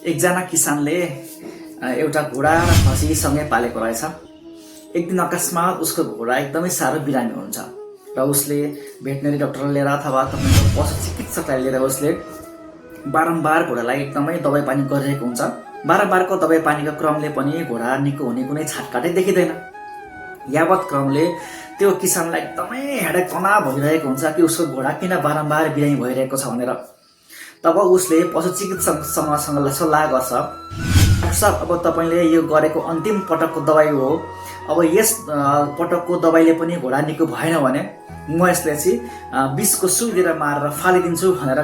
एकजना किसानले एउटा घोडा र खसी सँगै पालेको रहेछ। एक दिन अकस्मात उसको घोडा एकदमै साह्रो बिरामी हुन्छ र उसले भेटनेरी डाक्टर लिएर अथवा तपाईँको पशु चिकित्सकलाई लिएर उसले बारम्बार घोडालाई एकदमै दबाई पानी गरिरहेको हुन्छ। बारम्बारको दबाई पानीको क्रमले पनि घोडा निको हुने कुनै छाटकाटै देखिँदैन। यावत क्रमले त्यो किसानलाई एकदमै हेडेक तनाव भइरहेको हुन्छ कि उसको घोडा किन बारम्बार बिरामी भइरहेको छ भनेर। तब उसले पशु चिकित्सकसँग सल्लाह गर्छ, डाक्टर साहब, अब तपाईँले यो गरेको अन्तिम पटकको दबाई हो, अब यस पटकको दबाईले पनि घोडा निको भएन भने म यसलाई चाहिँ विषको सुई दिएर मारेर फालिदिन्छु भनेर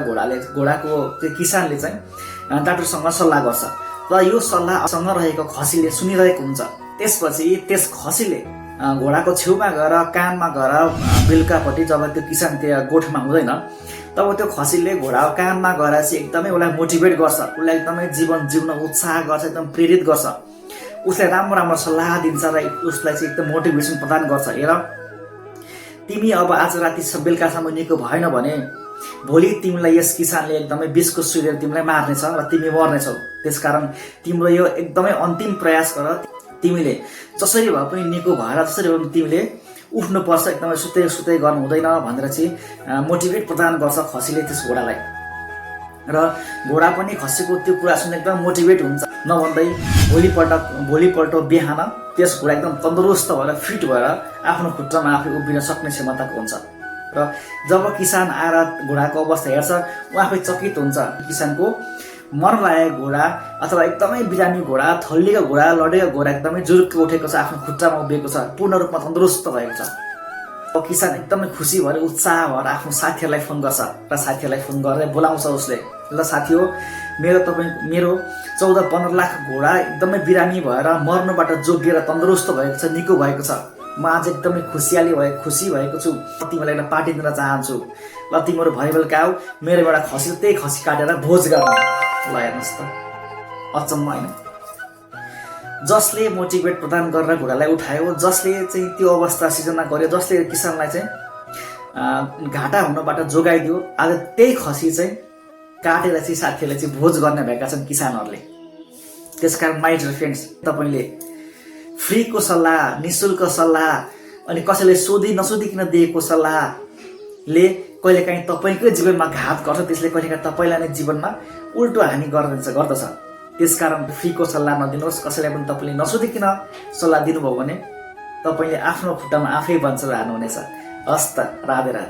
घोडाको त्यो किसानले चाहिँ डाक्टरसँग सल्लाह गर्छ। र यो सल्लाहसँग रहेको खसीले सुनिरहेको हुन्छ। त्यसपछि त्यस खसीले घोडाको छेउमा गएर कानमा गएर बेलुकापट्टि जब त्यो किसान त्यो गोठमा हुँदैन तब त्यो खसीले घोडाको कानमा गएर चाहिँ एकदमै उसलाई मोटिभेट गर्छ, उसलाई एकदमै जीवन जिउन उत्साह गर्छ, एकदम प्रेरित गर्छ, उसलाई राम्रो राम्रो सल्लाह दिन्छ र उसलाई चाहिँ एकदम मोटिभेसन प्रदान गर्छ। हेर, तिमी अब आज राति बेलुकासम्म निको भएन भने भोलि तिमीलाई यस किसानले एकदमै विषको सुई दिएर तिमीलाई मार्नेछ र तिमी मर्नेछौ। त्यसकारण तिम्रो यो एकदमै अन्तिम प्रयास गर, तिमीले जसरी भए पनि निको भएर जसरी भए पनि तिमीले उठ्नुपर्छ, एकदमै सुतै गर्नु हुँदैन भनेर चाहिँ मोटिभेट प्रदान गर्छ खसीले त्यस घोडालाई। र घोडा पनि खसीको त्यो कुरा सुनेर एकदम मोटिभेट हुन्छ। नभन्दै भोलिपल्ट बिहान त्यस घोडा एकदम तन्दुरुस्त भएर फिट भएर आफ्नो खुट्टामा आफै उभिन सक्ने क्षमताको हुन्छ। र जब किसान आएर घोडाको अवस्था हेर्छ, ऊ आफै चकित हुन्छ। किसानको मर्न लागेको घोडा अथवा एकदमै बिरामी घोडा, थल्लिएको घोडा, लडेको घोडा एकदमै जुरुक्क उठेको छ, आफ्नो खुट्टामा उभिएको छ, पूर्ण रूपमा तन्दुरुस्त भएको छ। किसान एकदमै खुसी भएर उत्साह भएर आफ्नो साथीहरूलाई फोन गर्छ र साथीहरूलाई फोन गरेर बोलाउँछ उसले, ल साथी हो, मेरो 14-15 लाख घोडा एकदमै बिरामी भएर मर्नुबाट जोगिएर तन्दुरुस्त भएको छ, निको भएको छ। म आज एकदमै खुसी भएको छु, तिमीलाई एउटा पार्टी दिन चाहन्छु। ल तिमीहरू भरे बेलुका आऊ, मेरो एउटा खसी, त्यही खसी काटेर भोज गर्ने। ल हेर्नुहोस् त, अचम्म होइन? जसले मोटिभेट प्रदान गरेर घोडालाई उठायो, जसले चाहिँ त्यो अवस्था सिर्जना गर्यो, जसले किसानलाई चाहिँ घाटा हुनबाट जोगाइदियो, आज त्यही खसी चाहिँ काटेर चाहिँ साथीहरूले चाहिँ भोज गर्ने भएका छन् किसानहरूले। त्यसकारण माय डियर फ्रेन्ड्स, तपाईँले फ्रीको सल्लाह, निःशुल्क सल्लाह अनि कसैले नसोधिकन दिएको सल्लाहले कहिलेकाहीँ तपाईँकै जीवनमा घात गर्छ, त्यसले कहिलेकाहीँ तपाईँलाई नै जीवनमा उल्टो हानि गर्दछ। त्यसकारण फ्रीको सल्लाह नदिनुहोस्। कसैलाई पनि तपाईँले नसोधिकन सल्लाह दिनुभयो भने तपाईँले आफ्नो खुट्टामा आफै बन्चेर हार्नुहुनेछ। हस्त, राधे राधे।